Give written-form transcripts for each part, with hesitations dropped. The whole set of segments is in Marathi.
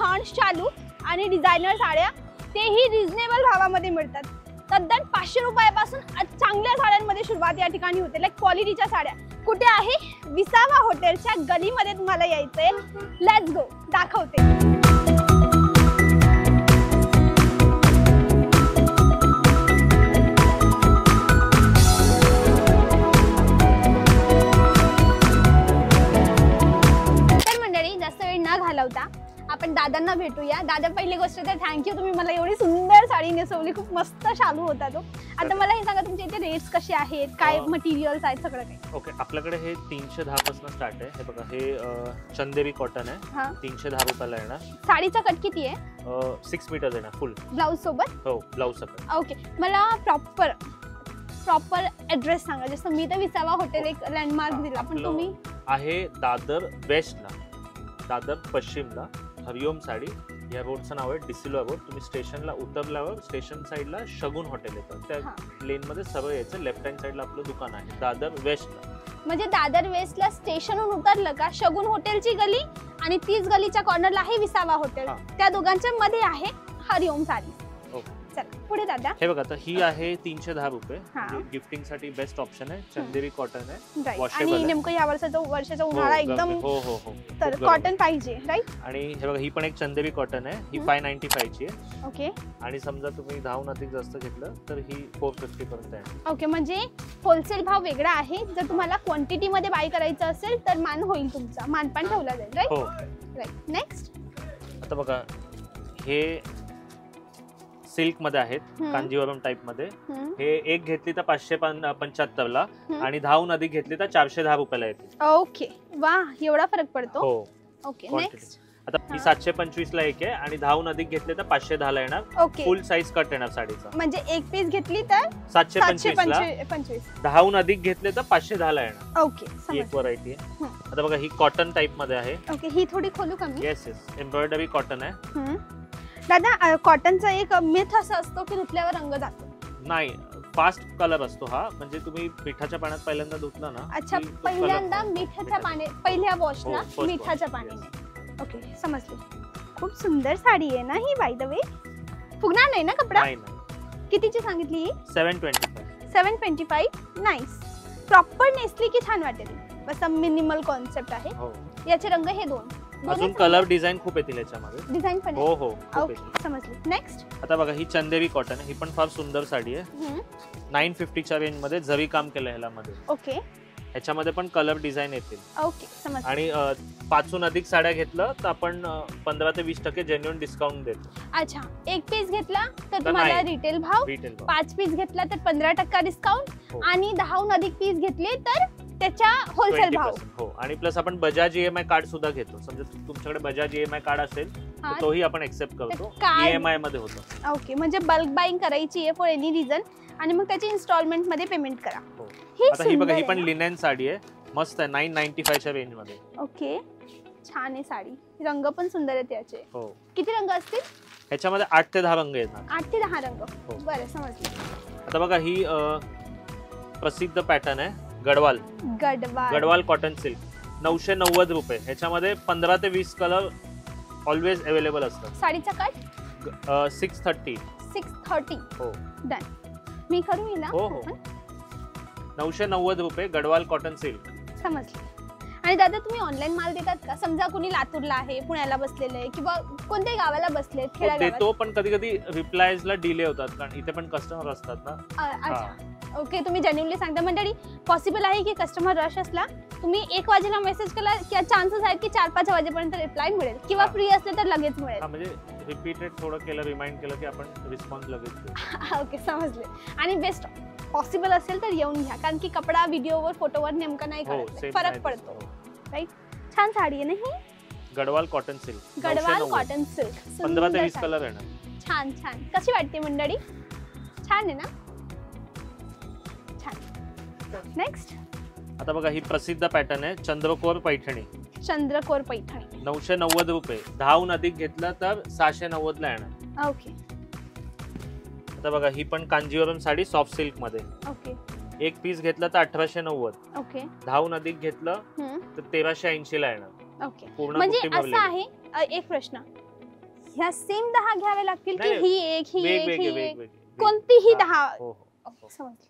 लॉन्च चालू आणि डिझायनर साड्या तेही रिझनेबल भावामध्ये मिळतात. तद्दन 500 रुपयापासून चांगल्या साड्यांमध्ये सुरुवात या ठिकाणी होते. लाईक क्वालिटीच्या साड्या. कुठे आहे? विसावा हॉटेलच्या गलीमध्ये तुम्हाला यायचंय. लेट्स गो, दाखवते. आपण दादांना भेटूया. दादा, पहिली गोष्ट तर थँक्यू, तुम्ही मला एवढी सुंदर साडी नेसवली. खूप मस्त शालू होता तो. आता मला हे सांगा, तुमच्या इथे रेट्स कसे आहेत, काय मटेरियल्स आहेत, सगळं काही? ओके, आपल्याकडे हे 310 पासून स्टार्ट आहे. हे बघा, हे चंदेरी कॉटन आहे. 310 रुपयाला येणार. साडीचा कट किती आहे? 6 मीटर येणार फुल. ब्लाउज सोबत? हो, ब्लाउज सकट. ओके, मला प्रॉपर ऍड्रेस सांगा. जसं मी तर विसावा हॉटेल एक लँडमार्क दिला, पण तुम्ही? आहे दादर वेस्टला, दादर पश्चिमला हरिओम साडी या रोडचं नाव आहे डिसिलो रोड. तुम्ही स्टेशनला उतरल्यावर स्टेशन साईडला शगुन हॉटेल येतं, त्या लेन मध्ये सरळ यायचं. लेफ्ट हँड साईडला आपलं दुकान आहे दादर वेस्टला. म्हणजे दादर वेस्टला स्टेशनहून उतरलं का शगुन हॉटेलची गली आणि तीच गलीच्या कॉर्नरला आहे विसावा हॉटेल. त्या दोघांच्या मध्ये आहे हरिओम साडी. पुढे दादा, हे बघा, तर ही आहे 310 रुपये. गिफ्टिंग साठी बेस्ट ऑप्शन आहे. चंदेरी कॉटन आहे, वॉशेबल आहे. नेमकं या वर्षाचा उन्हाळा एकदम, तर कॉटन पाहिजे, राईट? आणि हे बघा, ही पण एक चंदेरी कॉटन आहे. ही 595 ची आहे. ओके. आणि समजा तुम्ही 10 अधिक जास्त घेतलं तर ही 450 पर्यंत आहे. ओके, म्हणजे होलसेल भाव वेगळा आहे. जर तुम्हाला क्वांटिटी मध्ये बाय करायचं असेल तर मान होईल, तुमचा मानपान ठेवला जाईल, राईट? हो, राईट. नेक्स्ट, आता बघा, हे सिल्क मध्ये आहेत, कांजीवरम टाइप मध्ये. हे एक घेतली तर 575 ला आणि 10 अधिक घेतली तर 410 रुपयाला येते. ओके, वा, एवढा फरक पडतो. हो. Okay, next. आता ही 725 ला एक आहे आणि 10 अधिक घेतले तर 510 ला येणार. ओके, फुल साइज कट येणार साडीचा. म्हणजे एक पीस घेतली तर 725 ला, 10 अधिक घेतले तर 510 ला येणार. ओके, ही एक व्हरायटी आहे. आता बघा, ही कॉटन टाइप मध्ये आहे. ओके, ही थोडी खोलू का मी? येस येस, एम्ब्रॉयडरी कॉटन आहे. दादा, कॉटनचा एक मिथ असा असतो की धुतल्यावर रंग जातो. नाही, फास्ट कलर असतो हा. म्हणजे तुम्ही मिठाच्या पाण्यात पहिल्यांदा धुतला ना. अच्छा, पहिल्यांदा मिठाच्या पाण्यात, पहिल्या वॉशला मिठाच्या पाण्याने. ओके, समजले. खूप सुंदर साडी आहे ना ही, बाय द वे. फुगणार नाही ना कपडा? नाही नाही. कितीची सांगितली? 725. 725. नाईस. प्रॉपर नेसली की छान वाटेल. बस मिनिमल कॉन्सेप्ट आहे. याचे रंग हे दोन. अजून कलर डिझाईन खूप येतील याच्यामध्ये. डिझाईन पण? हो हो. ओके, समजले. नेक्स्ट, आता बघा, ही चंदेरी कॉटन आहे. ही पण फार सुंदर साडी आहे. 950 च्या रेंज मध्ये जरी काम केलं ह्याला मध्ये. ओके. ह्याच्यामध्ये पण कलर डिझाईन येतील. ओके, समजले. आणि 5हून अधिक साड्या घेतलं तर आपण 15 ते 20% जेन्युइन डिस्काउंट देतो. अच्छा, एक पीस घेतला तर तुम्हाला रिटेल भाव, 5 पीस घेतला तर 15% डिस्काउंट, आणि 10हून अधिक पीस घेतले तर त्याच्या होलसेल भाव. हो, आणि प्लस आपण बजाज EMI कार्ड सुद्धा घेतो. समजा तुमच्याकडे बजाज EMI कार्ड असेल तर तोही आपण एक्सेप्ट करतो. EMI मध्ये होतो. ओके, म्हणजे बल्क बाईंग करायची आहे फॉर एनी रिझन आणि मग त्याची इन्स्टॉलमेंट मध्ये पेमेंट करा. आता ही बघा, ही पण लिनेन साडी आहे, मस्त आहे. 995 च्या रेंज मध्ये. ओके, छान आहे साडी. रंग पण सुंदर आहेत याचे. हो. किती रंग असतील? ह्याच्यामध्ये 8 ते 10 रंग येतात. 8 ते 10 रंग. बरं, समजलं. आता बघा, ही प्रसिद्ध पॅटर्न आहे, गडवाल कॉटन सिल्क. 990 रुपये. ह्याच्यामध्ये 15 ते 20 कलर ऑलवेज अवेलेबल असतात. साडीचा कट 630. 630. हो, डन. मी करू हिला? हो हो. 990 रुपये, गडवाल कॉटन सिल्क. समजले. आणि दादा, तुम्ही ऑनलाईन माल देतात का? समजा कुणी लातूरला आहे, पुण्याला बसलेलं आहे किंवा कोणत्याही गावाला बसले, खेड्यागावात देतो, पण कधी कधी रिप्लायजला डिले होतात कारण इथे पण कस्टमर असतात ना. अच्छा, ओके, तुम्ही जेन्युइनली सांगता. मंडळी, पॉसिबल आहे की कस्टमर रश असला, तुम्ही 1 वाजेला मेसेज केला की चान्सेस आहेत की 4-5 वाजेपर्यंत रिप्लाय मिळेल, किंवा फ्री असले तर लगेच मिळेल. म्हणजे रिपीटेड थोडं केलं, रिमाइंड केलं की आपण रिस्पॉन्स लगेच देऊ. ओके, समजले. आणि बेस्ट पॉसिबल असेल तर येऊन घ्या, कारण की कपडा व्हिडिओवर, फोटोवर नेमका नाही कळत, फरक पडतो, राईट? छान साडी आहे ना ही, Gadwal cotton silk. Gadwal cotton silk. 15 ते 20 कलर आहे ना. छान छान. कशी वाटते मंडळी? छान आहे ना? छान. नेक्स्ट, आता बघा, ही प्रसिद्ध पॅटर्न आहे, चंद्रकोर पैठणी. चंद्रकोर पैठणी. 990 रुपये. 10हून अधिक घेतलं तर 690 ला येणार. ओके. आता बघा, ही पण कांजीवरम साडी सॉफ्ट सिल्क मध्ये. ओके. एक पीस घेतलं तर 1890. ओके. 10हून अधिक घेतलं तर 1380 ला येणार. ओके. म्हणजे असं आहे, एक प्रश्न, ह्या सेम 10 घ्यावे लागतील की नाही, ही एक ही एक वेगवेगळे ही एक वेगवेगळे कोणतीही हा, 10? हो हो ओके, समजले.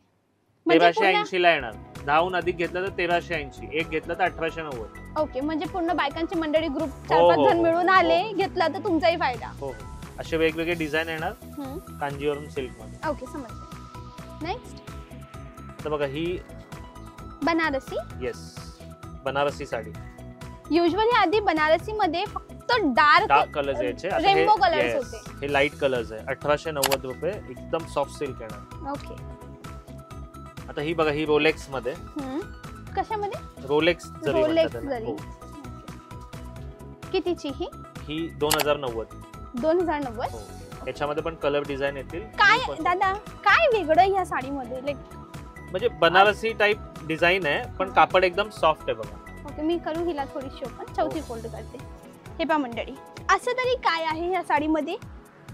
म्हणजे 1380 ला येणार. 10हून अधिक घेतलं तर 1380, एक घेतलं तर 1890. ओके, म्हणजे पूर्ण बायकांची मंडळी ग्रुप हो, 4-5 हो, जण हो, मिळून हो. आले, घेतला तर तुमचाही फायदा. हो हो असे वेगवेगळे डिझाईन येणार हम्म, कांजीवरम सिल्क मध्ये. ओके, समजले. नेक्स्ट आता बघा ही बनारसी. येस बनारसी साडी. युजली आधी बनारसी मध्ये फक्त डार्क डार्क कलर्स यायचे. आता रेनबो हे- कलर्स yes, होते. हे लाईट कलर्स आहे. 1890 रुपये एकदम सॉफ्ट सिल्क येणार. ओके. आता ही बघा ही रोलेक्स मध्ये. कशामध्ये? रोलेक्स जरी रोलेक्स म्हणतात त्याला. जरी. हो. कितीची ही? ही 2090. 2090. हो याच्यामध्ये पण कलर डिझाईन येतील. काय ही पण- दादा काय वेगळं ह्या साडीमध्ये? लाईक म्हणजे बनारसी टाइप डिझाईन आहे पण कापड एकदम सॉफ्ट आहे बघा. ओके, मी करू हिला थोडीशी ओपन, चौथी हो. फोल्ड करते. हे पहा मंडळी, असं तरी काय आहे या साडीमध्ये?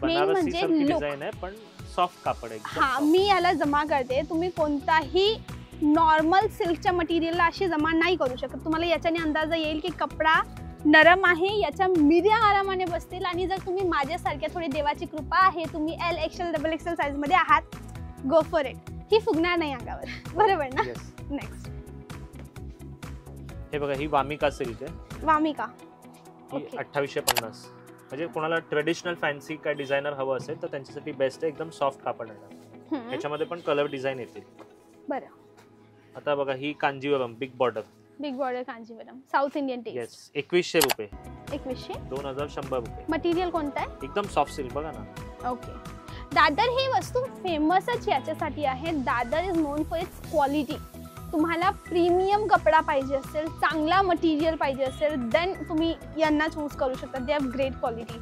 बनारसी म्हणजे सारखी look. डिझाईन आहे पण सॉफ्ट कापड आहे एकदम हा, soft. मी याला जमा करते. तुम्ही कोणताही नॉर्मल सिल्कच्या मटेरियलला अशी जमा नाही करू शकत. तुम्हाला याच्याने अंदाज येईल की कपडा नरम आहे, याच्या मिऱ्या आरामाने बसतील. आणि जर तुम्ही माझ्यासारख्या थोडी देवाची कृपा आहे, तुम्ही L, XL, XXL साईज मध्ये आहात, गो फॉर इट. ही फुगणार नाही अंगावर. बरोबर ना? Yes. नेक्स्ट हे बघा ही वामिका सिल्क आहे. वामिका. ही Okay. 2850. म्हणजे कोणाला ट्रेडिशनल फॅन्सी काय डिझायनर हवं असेल तर त्यांच्यासाठी बेस्ट आहे. एकदम सॉफ्ट कापड आहे. याच्यामध्ये पण कलर डिझाईन येतील. बरं. आता बघा ही Kanjivaram big border. Big border Kanjivaram, south Indian taste. Yes 2100 रुपये. 2100. 2100 रुपये. मटेरियल कोणतं आहे? एकदम सॉफ्ट सिल्क बघा ना. ओके. दादर ही वस्तू फेमसच याच्यासाठी आहे. Dadar is non for its quality. तुम्हाला प्रीमियम कपडा पाहिजे असेल, चांगला मटेरियल पाहिजे असेल, देन तुम्ही यांना चूज करू शकता. They have great quality.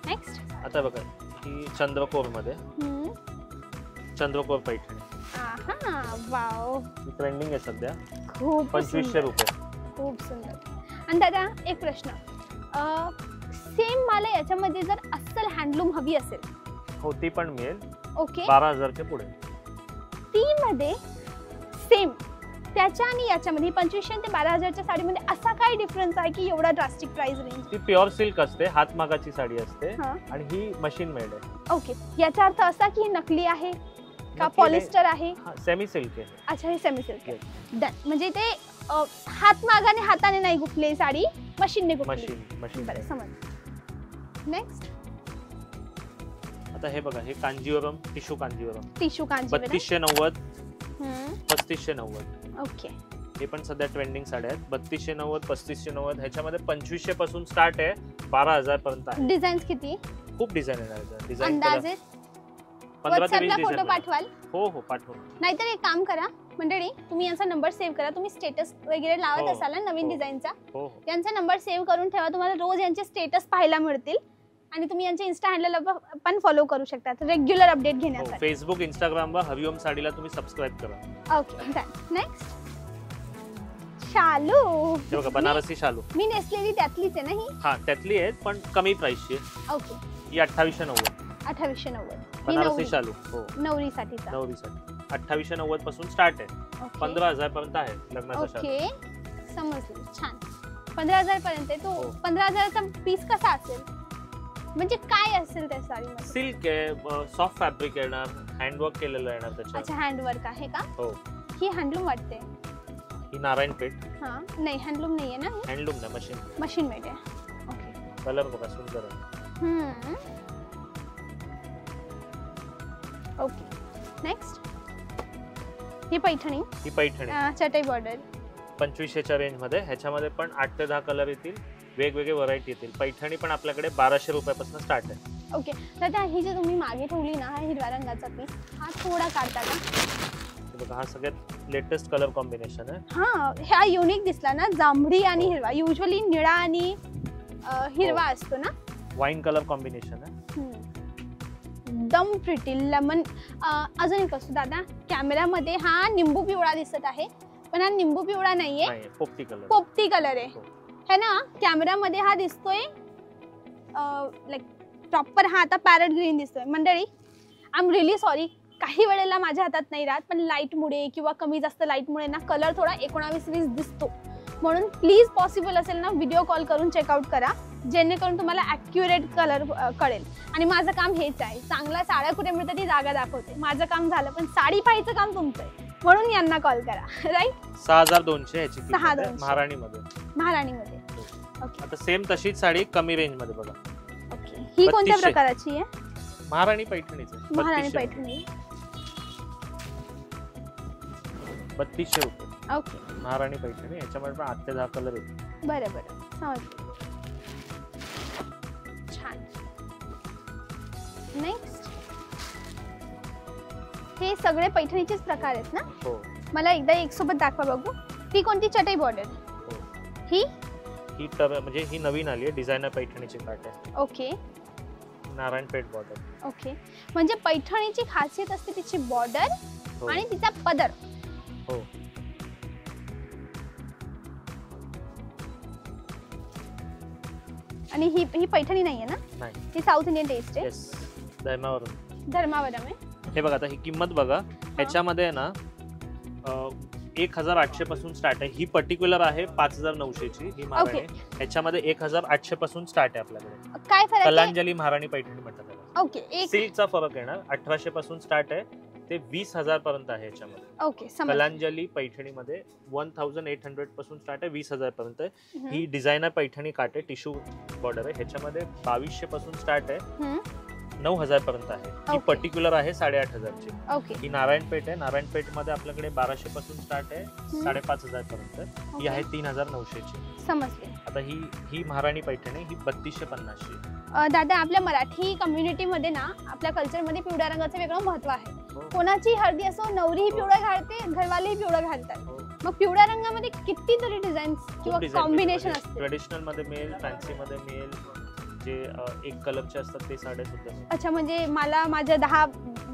Next आता बघा ही चंद्रकोर मध्ये चंद्रकोर पैठणी. आहा, वाव, ट्रेंडिंग आहे सध्या. खूप 2500 सुंदर. रुपये. खूप सुंदर. आणि दादा एक प्रश्न, सेम मला याच्यामध्ये जर अस्सल हँडलूम हवी असेल, हो ती पण मिळेल. ओके, 12000 पुढे. ती मध्ये सेम त्याच्या आणि याच्यामध्ये 2500 ते 12000च्या साडीमध्ये असा काय डिफरन्स आहे की एवढा ड्रास्टिक प्राइस रेंज? ती प्युअर सिल्क असते, हातमागाची साडी असते हा. आणि ही मशीन मेड आहे. ओके, याचा अर्थ असा की ही नकली आहे का नकली पॉलिस्टर आहे? सेमी सिल्क आहे. अच्छा, हे सेमी सिल्क आहे. डन. म्हणजे ते हातमागाने हाताने नाही गुफले साडी, मशीनने गुफली. मशीन बरं, समज. नेक्स्ट आता हे बघा हे Kanjeevaram tissue Kanjeevaram. Tissue Kanjeevaram. 3290 3590. Okay. हे पण सध्या ट्रेंडिंग साड्या आहेत. 3290 3590 ह्याच्यामध्ये 2500 पासून स्टार्ट आहे 12000 पर्यंत आहे. डिझाईन्स किती खूप डिझाईन येणार. डिझाईन अंदाजे? 15 ते 20 व्हॉट्सअपला फोटो डिझाईन. पाठवाल? हो हो पाठवू. नाहीतर एक काम करा मंडळी, तुम्ही यांचा नंबर सेव्ह करा. तुम्ही स्टेटस वगैरे लावत हो, असाल ना नवीन हो. डिझाईनचा, हो हो यांचा नंबर सेव्ह करून ठेवा. तुम्हाला रोज यांचे स्टेटस पाहायला मिळतील आणि तुम्ही यांच्या इन्स्टा हँडलला पण फॉलो करू शकता रेग्युलर अपडेट घेण्यासाठी. फेसबुक इंस्टाग्रामवर हरिओम साडीला तुम्ही सबस्क्राईब करा. Okay, done. नेक्स्ट शालू. हे बघा बनारसी शालू. मी नेसलेली त्यातलीच आहे ना ही? हा त्यातली आहे पण कमी प्राइसची आहे. ओके, ही 2890. 2890. बनारसी शालू. हो नवरीसाठीचा. नवरीसाठी 2890 पासून स्टार्ट आहे. ओके. 15000 पर्यंत आहे लग्नाचा शालू. ओके, समजली. छान. 15000 पर्यंत आहे. तो हो. 15000चा पीस कसा असेल? म्हणजे काय असेल त्या साडीमध्ये? सिल्क आहे, सॉफ्ट फॅब्रिक येणार, हँडवर्क केलेलं येणार अच्छा, त्याच्यात. हँडवर्क आहे का? हो ही हँडलूम वाटते. ही नारायणपेठ. हा, नाही हँडलूम नाहीये ना, हँडलूम ना मशीन. मशीन मेड आहे. ओके. कलर बघा सुंदर आहे. ओके. नेक्स्ट ही पैठणी. ही पैठणी चटई बॉर्डर. 2500च्या रेंज मध्ये. ह्याच्यामध्ये पण 8 ते 10 कलर येतील, वेगवेगळे व्हरायटी येतील. पैठणी पण आपल्याकडे 1200 रुपयापासून स्टार्ट आहे. ओके. तर ही जी तुम्ही मागे ठेवली ना, हा हिरव्या रंगाचा पीस, हा थोडा काढता का? हे बघा हा सगळ्यात लेटेस्ट कलर कॉम्बिनेशन आहे. हा, हा युनिक दिसला ना, जांभळी आणि हिरवा. युजली निळा आणि हिरवा असतो ना. वाईन कलर कॉम्बिनेशन आहे. दम प्रिटी लेमन. अजून एक असतो दादा, कॅमेरामध्ये हा निंबू पिवळा दिसत आहे, पण हा निंबू पिवळा नाहीये, नाही पोपटी कलर. पोपटी कलर आहे. हो. है ना? कॅमेरामध्ये हा दिसतोय लाईक प्रॉपर, हा आता पॅरट ग्रीन दिसतोय. मंडळी आय एम रिअली सॉरी, काही वेळेला माझ्या हातात नाही राहत, पण लाईटमुळे किंवा कमी जास्त लाईटमुळे ना कलर थोडा 19-20 दिसतो. म्हणून प्लीज पॉसिबल असेल ना व्हिडिओ कॉल करून चेकआउट करा, जेणेकरून तुम्हाला ॲक्युरेट कलर कळेल. आणि माझं काम हेच आहे, चांगल्या साड्या कुठे मिळतात ती जागा दाखवते. माझं काम झालं, पण साडी पाहायचं काम तुमचं आहे, म्हणून यांना कॉल करा. राईट. 6200 याची किंमत आहे 6200. महाराणीमध्ये. महाराणीमध्ये. ओके. आता सेम तशीच साडी कमी रेंज मध्ये बघा. ओके. ही कोणत्या 3200. प्रकाराची आहे? महाराणी पैठणीच आहे. महाराणी 3200. पैठणी. 3200 रुपये ओके. महाराणी पैठणी. याच्यामध्ये पण 8 ते 10 कलर आहेत. बरं बरं, समजलं. छान. नेक्स्ट. हे सगळे पैठणीचेच प्रकार आहेत ना? हो मला एकदा एक सोबत दाखवा बघू. ती कोणती चटई बॉर्डर? हो. ही म्हणजे ही नवीन आली आहे डिझायनर पैठणीची काट आहे. ओके. नारायणपेठ बॉर्डर. ओके. म्हणजे पैठणीची खासियत असते तिची बॉर्डर हो. आणि तिचा पदर. हो. आणि ही पैठणी नाहीये ना? नाही. ही साऊथ इंडियन टेस्ट आहे. येस. धर्मावरून. धर्मावरम आहे. हे बघा आता ही किंमत बघा. ह्याच्यामध्ये आहे ना 1800 पासून स्टार्ट आहे. ही पर्टिक्युलर आहे 5900 ची ही महाराणी. ह्याच्यामध्ये 1800 पासून स्टार्ट आहे आपल्याकडे. काय फरक आहे? कलांजली महाराणी पैठणी म्हणतात त्याला. ओके. एक सिल्कचा फरक येणार. 1800 पासून स्टार्ट आहे ते 20000 पर्यंत आहे ह्याच्यामध्ये. ओके, समजलं. कलांजली पैठणीमध्ये 1800 पासून स्टार्ट आहे 20000 पर्यंत आहे. हम्म. ही डिझायनर पैठणी काट आहे, टिश्यू बॉर्डर आहे. ह्याच्यामध्ये 2200 पासून स्टार्ट आहे हम्म. 9000 पर्यंत आहे. ही Okay. पर्टिक्युलर आहे 8500 ची. ओके. ही नारायणपेठ आहे. नारायणपेठ मध्ये आपल्याकडे 1200 पासून स्टार्ट आहे 5500 पर्यंत. ही ओके. आहे 3900 ची. समजले. आता ही महाराणी पैठणी ही 3250 ची. दादा, आपल्या मराठी कम्युनिटीमध्ये ना, आपल्या कल्चरमध्ये पिवळ्या रंगाचं वेगळं महत्व आहे. हो. कोणाची हळदी असो, नवरीही पिवळं घालते, घरवालेही पिवळं घालतात. हो. मग पिवळ्या रंगामध्ये कितीतरी डिझाईन्स किंवा कॉम्बिनेशन असते. ट्रेडिशनल मध्ये मिळेल, फॅन्सी मध्ये मिळेल, जे एक कलरचे असतात ते साड्या सुद्धा मिळेल. अच्छा, म्हणजे मला माझ्या 10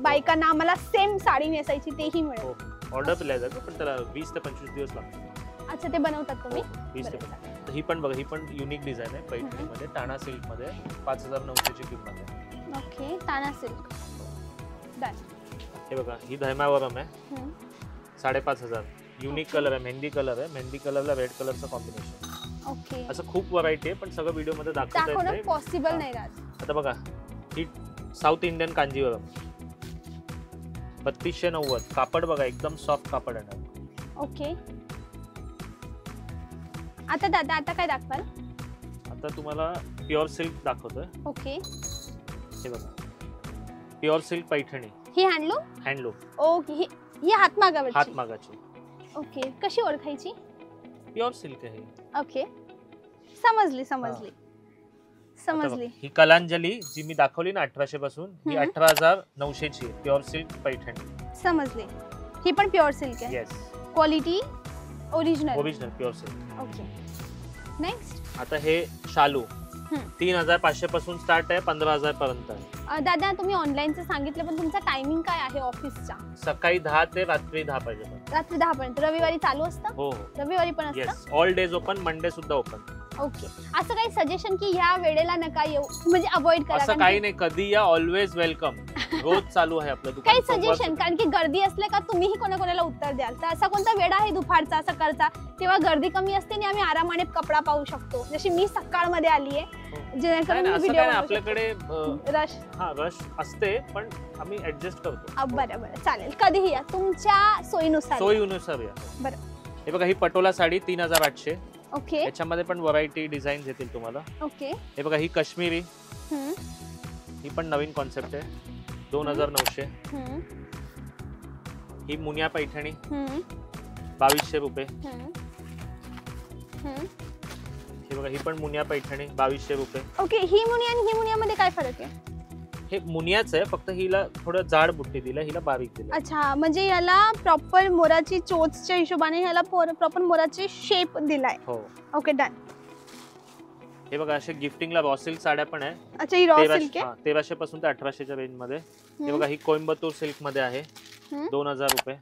बायकांना आम्हाला सेम साडी नेसायची तेही मिळेल. हो. ऑर्डर दिल्या जाते, पण त्याला 20 ते 25 दिवस लागतात. अच्छा, ते बनवतात तुम्ही? 20 ते बरं. 25. ही पण बघा, ही पण युनिक डिझाईन आहे पैठणीमध्ये. टाणा सिल्क मध्ये 5900 ची किंमत आहे. ओके. ताना सिल्क. डन. हे बघा, ही धर्मावरम आहे 5500. युनिक कलर आहे, मेहंदी कलर आहे. मेहंदी कलरला रेड कलरचं कॉम्बिनेशन. ओके. असं खूप व्हरायटी आहे, पण सगळं व्हिडिओ मध्ये दाखवता येत दाखवणं नाही. पॉसिबल नाही राहत. आता बघा, ही साऊथ इंडियन कांजीवरम 3290. कापड बघा, एकदम सॉफ्ट कापड आहे. ओके. आता दादा, आता काय दाखवाल? आता तुम्हाला प्युअर सिल्क दाखवतोय. ओके. हे बघा, प्युअर सिल्क पैठणी. ही हँडलूम? हँडलूम. ओके. ही हातमागावरची? हातमागाची. ओके. कशी ओळखायची? प्युअर सिल्क आहे. ओके, समजली. आता समजली. बघा, ही कलांजली जी मी दाखवली ना 1800 पासून, ही 18900 ची प्युअर सिल्क पैठणी. समजली. ही पण प्युअर सिल्क आहे? Yes. Quality original? Original pure silk. Okay. Next. आता हे शालू 3500 पासून स्टार्ट आहे 15000 पर्यंत आहे. दादा, तुम्ही ऑनलाईनचं सांगितलं, पण तुमचा टायमिंग काय आहे ऑफिसचा? सकाळी 10 ते रात्री 10 पर्यंत. रात्री 10 पर्यंत. रविवारी चालू असतं? हो. रविवारी पण येस. असतं? ऑल डेज ओपन, मंडे सुद्धा ओपन. ओके. असं काही सजेशन की ह्या वेळेला नका येऊ, म्हणजे अवॉइड करा? असं काही नाही, कधी या, ऑलवेज वेलकम. रोज चालू आहे आपलं दुकान. काही सजेशन, कारण की गर्दी असले का तुम्हीही कोणाकोणाला उत्तर द्याल, तर असा कोणता वेळ आहे दुपारचा, सकाळचा, तेव्हा गर्दी कमी असते आणि आम्ही आरामाने कपडा पाहू शकतो? जशी मी सकाळ मध्ये आली आहे, जेणेकरून व्हिडिओ आपल्याकडे रश रश असते, पण आम्ही ऍडजस्ट करतो. बरं, चालेल. कधीही या, तुमच्या सोयीनुसार. सोयीनुसार या. बरं. हे बघा, ही पटोला साडी 3800. ओके. याच्यामध्ये पण व्हरायटी डिझाईन येतील तुम्हाला. ओके. हे बघा, ही काश्मीरी. ही पण नवीन कॉन्सेप्ट आहे 2900. ही मुनिया पैठणी 2200 रुपये. हे बघा, ही पण मुनिया पैठणी 2200 रुपये. ओके. ही मुनिया आणि ही मुनिया मध्ये काय फरक आहे? हे मुनियाच आहे, फक्त हिला थोडं जाड बुट्टी दिला, हिला बारीक दिला. अच्छा, म्हणजे याला प्रॉपर मोराची चोचच्या हिशोबाने याला प्रॉपर मोराची शेप दिलाय. हो. Okay, done. हे बघा, असे गिफ्टिंगला रॉ सिल्क साड्या पण आहे. अच्छा, ही रॉ सिल्क आहे? 1300 पासून ते 1800च्या रेंज मध्ये. हे बघा, ही कोइंबतूर सिल्क मध्ये आहे 2000 रुपये.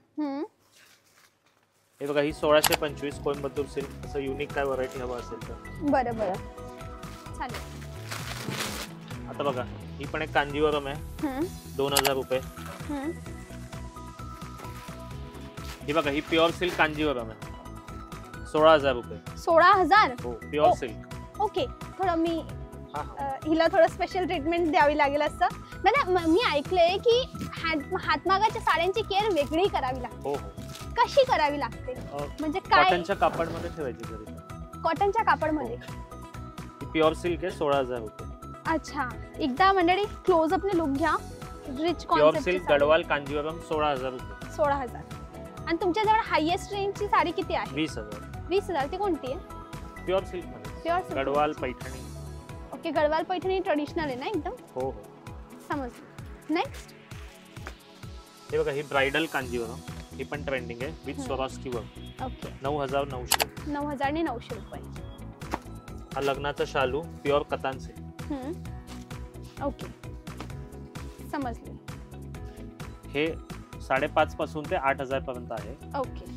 हे बघा, ही 1625 कोइंबतूर सिल्क. असं युनिक काय व्हरायटी हवं असेल तर. बरं, चालेल. आता बघा, ही पण एक कांजीवरम आहे 2000 रुपये. ही बघा, ही प्युअर सिल्क कांजीवरम आहे 16,000 रुपये. 16,000. हो, प्युअर सिल्क. ओके, थोडं मी हा हा. हिला थोडं स्पेशल ट्रीटमेंट द्यावी लागेल असं. दादा मी ऐकलंय की हातमागाच्या साड्यांची केअर वेगळी करावी लागते. हो हो. कशी करावी लागते म्हणजे काय? कॉटनच्या कापडमध्ये ठेवायची घरी. कॉटनच्या कापडमध्ये. प्युअर सिल्क आहे, 16,000 रुपये. अच्छा, एकदा मंडळी क्लोज अपने लुक घ्या. Rich pure concept. Silk Gadwal Kanjeevaram 16,000 रुपये. 16,000. आणि तुमच्याजवळ हायेस्ट रेंजची साडी किती आहे? 20,000. 20,000. ती कोणती आहे? प्युअर सिल्क मध्ये. Pure silk. Gadwal Paithani. Okay, Gadwal Paithani traditional आहे ना एकदम? हो हो. समजलं. नेक्स्ट. हे बघा, ही ब्राइडल कांजीवरम, ही पण ट्रेंडिंग आहे विथ स्वरास्की वर्क. ओके, 9,900. 9,900 रुपये. हा लग्नाचा शालू प्युअर कतान सिल्क. ओके, समजले. हे 5,500 पासून ते 8,000 पर्यंत आहे. Okay,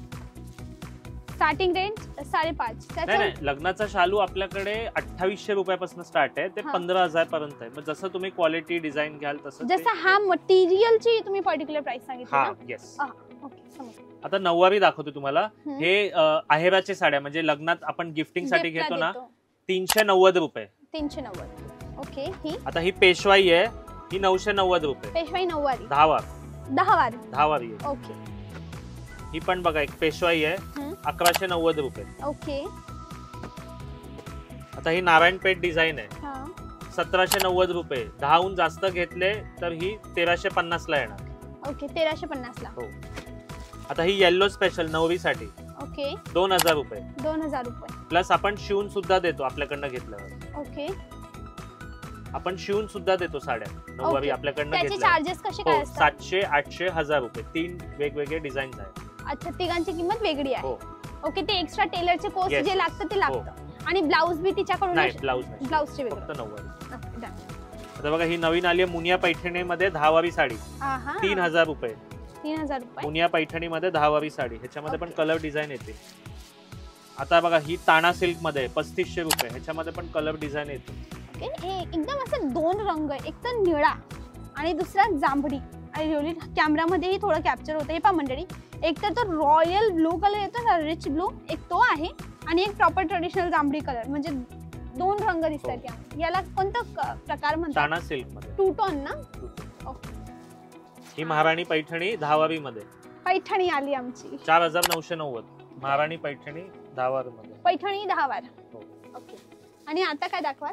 starting range 5,500. नाही नाही, लग्नाचा शालू आपल्याकडे 2,800 रुपयापासून स्टार्ट आहे ते हा. 15,000 पर्यंत आहे. मग जसं तुम्ही क्वालिटी डिझाईन घ्याल तसं. जसं हा मटेरियलची तुम्ही पर्टिक्युलर प्राइस सांगितली हा, ना? येस. ओके, समजलं. आता नऊवारी दाखवतो तुम्हाला. हम्म. हे आहेराचे साड्या म्हणजे लग्नात आपण गिफ्टिंग साठी Gift ला घेतो ना, देतो. 390 रुपये. 390. ओके, ही आता ही पेशवाई आहे, ही 990 रुपये. पेशवाई नऊवारी. 10 वार. 10 वारी. 10 वारी आहे. ओके. ही पण बघा एक पेशवाई आहे, 1190 रुपये. ओके. आता ही नारायणपेठ डिझाईन आहे, हा. 1790 रुपये. 10हून जास्त घेतले तर ही 1350 ला येणार. ओके, 1350 ला. हो. आता ही येल्लो स्पेशल नवरीसाठी ओके, 2,000 रुपये. 2,000 रुपये. प्लस आपण शिवून सुद्धा देतो आपल्याकडनं घेतल्यावर. ओके, आपण शिवून सुद्धा देतो साड्या नऊवारी ओके. आपल्याकडनं त्याचे घेतल्यावर. चार्जेस कसे काय हो, असतात? 700, 800, 1000 रुपये. 3 वेगवेगळे डिझाईन आहेत. अच्छा, तिघांची किंमत वेगळी आहे. हो. ओके, ते एक्स्ट्रा टेलरचे कॉस्ट Yes, जे yes. लागतं ते लागतं. आणि ब्लाऊज बी तिच्याकडून नाही, ब्लाऊज नाही, ब्लाऊजचे वेगळे. फक्त नऊवारी. Okay, done. आता बघा, ही नवीन आली आहे मुनिया पैठणीमध्ये 10 वारी साडी. आहा. 3,000 रुपये. 3,000 रुपये. मुनिया पैठणीमध्ये 10 वारी साडी. ह्याच्यामध्ये पण Okay. कलर डिझाईन येते. आता बघा, ही ताणा सिल्क मध्ये 3,500 रुपये. ह्याच्यामध्ये पण कलर डिझाईन येते. ओके, हे एकदम असं दोन रंग आहे, एक तर निळा आणि दुसरा जांभळी. आणि रिअली कॅमेरामध्येही थोडं कॅप्चर होतं. हे पहा मंडळी, एक तर तो रॉयल ब्लू कलर येतो ना, रिच ब्लू, एक तो आहे आणि एक प्रॉपर ट्रेडिशनल जांभळी कलर. म्हणजे दोन रंग दिसतात यामध्ये. याला कोणतं प्रकार म्हणतात? ताणा सिल्क मध्ये. टू टोन ना? ओके. ही महाराणी पैठणी 10 वारी मध्ये. पैठणी आली आमची. 4,990. महाराणी पैठणी 10 वारी मध्ये. पैठणी 10 वार. हो. ओके. आणि आता काय दाखवा?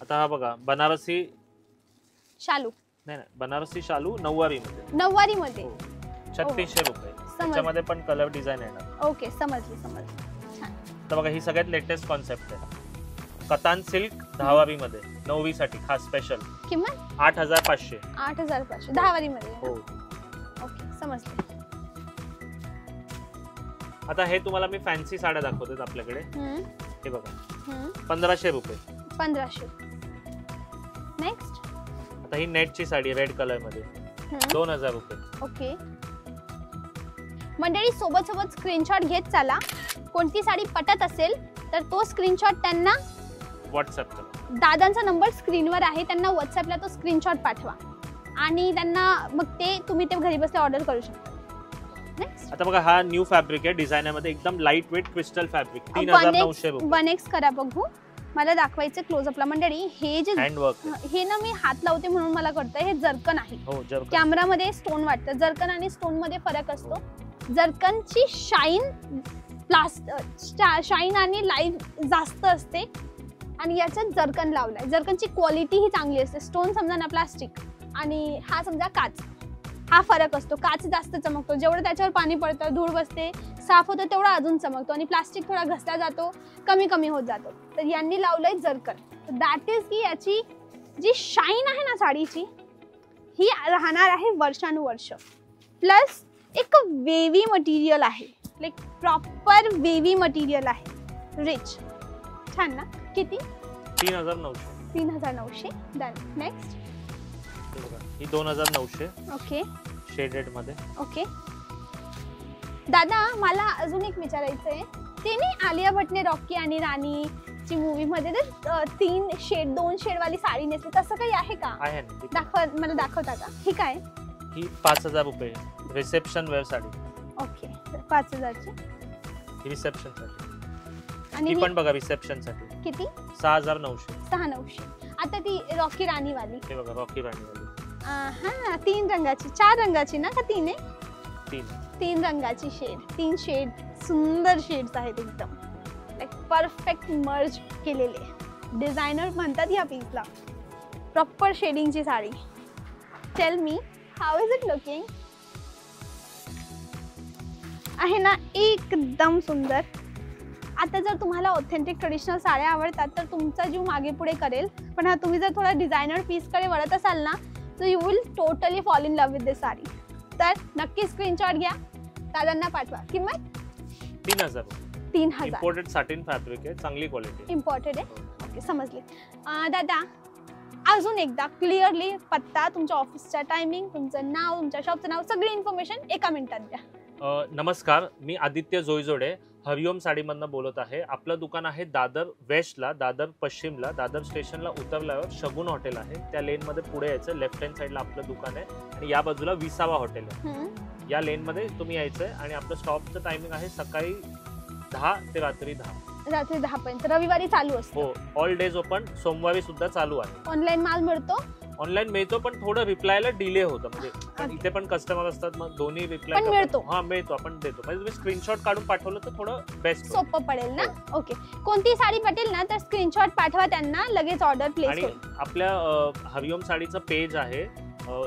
आता हा बघा, बनारसी शालू. नाही, बनारसी शालू 9 वारी मध्ये. 9 वारी मध्ये. 3,600 रुपये. त्याच्यामध्ये पण कलर डिझाईन येणार. ओके, समजली. छान. तर बघा, ही सगळ्यात लेटेस्ट कॉन्सेप्ट आहे. कतान सिल्क 10 वारी मध्ये, नवरीसाठी खास स्पेशल. किंमत 8,500. 8,500 10 वारी मध्ये. हो. ओके, समजले. आता हे तुम्हाला मी फॅन्सी साड्या दाखवते आपल्याकडे. हे बघा, 1,500 रुपये. 1,500. नेक्स्ट. आता ही नेटची साडी रेड कलर मध्ये 2,000 रुपये. ओके. मंडळी, सोबत स्क्रीनशॉट घेत चला. कोणती साडी पटत असेल तर तो स्क्रीनशॉट त्यांना व्हॉट्सअप करा. दादांचा नंबर स्क्रीनवर आहे, त्यांना व्हॉट्सअपला तो स्क्रीनशॉट पाठवा आणि त्यांना मग तुम्ही ते घरी बसल्या ऑर्डर करू शकता. नेक्स्ट. आता बघा, हा न्यू फॅब्रिक आहे डिझायनर मध्ये, एकदम लाईट वेट क्रिस्टल फॅब्रिक. 3,900 रुपये. 1x करा बघू. मला दाखवायचं क्लोजअपला. मंडळी, हे जे हँडवर्क. हे ना मी हात लावते म्हणून मला कळतं हे जर्कन आहे. हो, जर्कन. कॅमेरामध्ये स्टोन वाटतं. जर्कन आणि स्टोन मध्ये फरक असतो. जर्कनची शाईन आणि लाईट जास्त असते आणि याच्यात जर्कन लावलाय. जर्कनची क्वालिटी ही चांगली असते. स्टोन समजा ना प्लास्टिक आणि हा समजा काच, हा फरक असतो. काच जास्त चमकतो, जेवढं त्याच्यावर पाणी पडतं, धूळ बसते, साफ होतं तेवढा अजून चमकतो आणि प्लास्टिक थोडा घसला जातो, कमी होत जातो. तर यांनी लावलंय जर्कन. दॅट इज की याची जी शाईन आहे ना साडीची, ही राहणार आहे वर्षानुवर्ष. प्लस एक वेवी मटेरियल आहे, लाईक प्रॉपर वेवी मटेरियल आहे, रिच. छान ना? किती? 3,900. 3,900. डन. नेक्स्ट. ही 2,900. ओके. शेडेड मध्ये. ओके. दादा, मला अजून एक विचारायचं आहे. ते नाही आलिया भटने रॉकी आणि राणीची मूवी मध्ये 2 शेड वाली साडी नेसली, तसं काही आहे का? आहे ना. मला दाखवता का? ही काय? ही 5,000 रुपये रिसेप्शन वेअर साडी. ओके, 5,000ची. रिसेप्शन साठी आणि ही ही पण बघा रिसेप्शन साठी किती 6900. 6,900. आता ती रॉकी राणी वाली हे बघा रॉकी राणी वाली हा 3 रंगाची 4 रंगाची ना का 3 आहे 3 रंगाची शेड 3 शेड सुंदर शेड्स आहेत एकदम लाईक परफेक्ट मर्ज केलेले डिझायनर म्हणतात या पीसला प्रॉपर शेडिंगची sari tell me how is it looking आहे ना एकदम सुंदर. आता जर तुम्हाला ऑथेंटिक ट्रेडिशनल साड्या आवडतात तर तुमचा जीव मागे पुढे करेल पण हा तुम्ही जर थोडा डिझायनर पीसकडे वळत असाल ना तर you will totally fall in love with this sari. तर नक्की स्क्रीनशॉट घ्या दादांना पाठवा. किंमत 3000. 3000 इम्पोर्टेड सॅटिन फॅब्रिक आहे चांगली क्वालिटी इम्पॉर्टेड आहे. ओके समजले. दादा अजून एकदा क्लिअरली पत्ता तुमच्या ऑफिसचा टायमिंग तुमचं नाव तुमच्या शॉपचं नाव सगळी इन्फॉर्मेशन एका मिनिटात द्या. नमस्कार मी आदित्य जोईजोडे हरिओम साडीमधनं बोलत आहे. आपलं दुकान आहे दादर वेस्टला दादर पश्चिमला दादर स्टेशनला उतरल्यावर शगुन हॉटेल आहे त्या लेनमध्ये पुढे यायचं लेफ्ट हँड साईडला आपलं दुकान आहे आणि या बाजूला विसावा हॉटेल आहे. या लेनमध्ये तुम्ही यायचंय आणि आपलं स्टॉपचं टायमिंग आहे सकाळी 10 ते रात्री 10. रात्री 10 पर्यंत रविवारी चालू असतो. हो ऑल डेज ओपन सोमवारी सुद्धा चालू आहे. ऑनलाईन माल मिळतो ऑनलाईन मिळतो पण थोडं रिप्लायला डिले होतं म्हणजे इथे पण कस्टमर असतात मग दोन्ही रिप्लाय पण मिळतो. हा मिळतो आपण देतो म्हणजे तुम्ही स्क्रीनशॉट काढून पाठवलं तर थोडं बेस्ट सोपं पडेल ना. ओके कोणती साडी पटेल ना तर स्क्रीनशॉट पाठवा त्यांना लगेच ऑर्डर प्लेस आणि होईल. आपल्या हरिओम साडीचं पेज आहे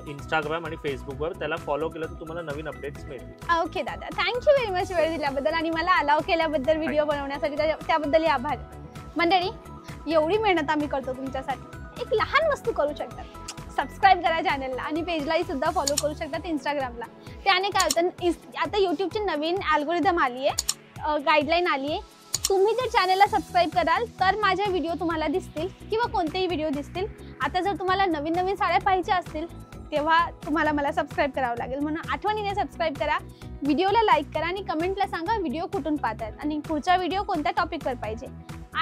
इंस्टाग्राम आणि फेसबुकवर त्याला फॉलो केलं तर तुम्हाला नवीन अपडेट्स मिळतील. ओके दादा थँक्यू व्हेरी मच वेळ दिल्याबद्दल आणि मला अलाव केल्याबद्दल व्हिडिओ बनवण्यासाठी त्याबद्दल आभार. मंडळी एवढी मेहनत आम्ही करतो तुमच्यासाठी एक लहान वस्तू करू शकतात. सबस्क्राईब करा चॅनलला आणि पेजलाही सुद्धा फॉलो करू शकतात इंस्टाग्रामला. त्याने काय होतं आता यूट्यूबची नवीन अल्गोरिदम आली आहे गाईडलाईन आली आहे. तुम्ही जर चॅनलला सबस्क्राईब कराल तर माझे व्हिडिओ तुम्हाला दिसतील किंवा कोणतेही व्हिडिओ दिसतील. आता जर तुम्हाला नवीन नवीन साड्या पाहिजे असतील तेव्हा तुम्हाला मला सबस्क्राईब करावं लागेल म्हणून आठवणीने सबस्क्राईब करा. व्हिडिओला लाईक करा आणि कमेंटला सांगा व्हिडिओ कुठून पाहतायत आणि पुढचा व्हिडिओ कोणत्या टॉपिकवर पाहिजे.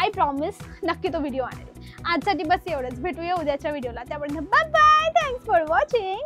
आय प्रॉमिस नक्की तो व्हिडिओ आणेल. आजसाठी बस एवढंच. भेटूया उद्याच्या व्हिडिओला. त्यापर्यंत bye bye. Thanks for watching.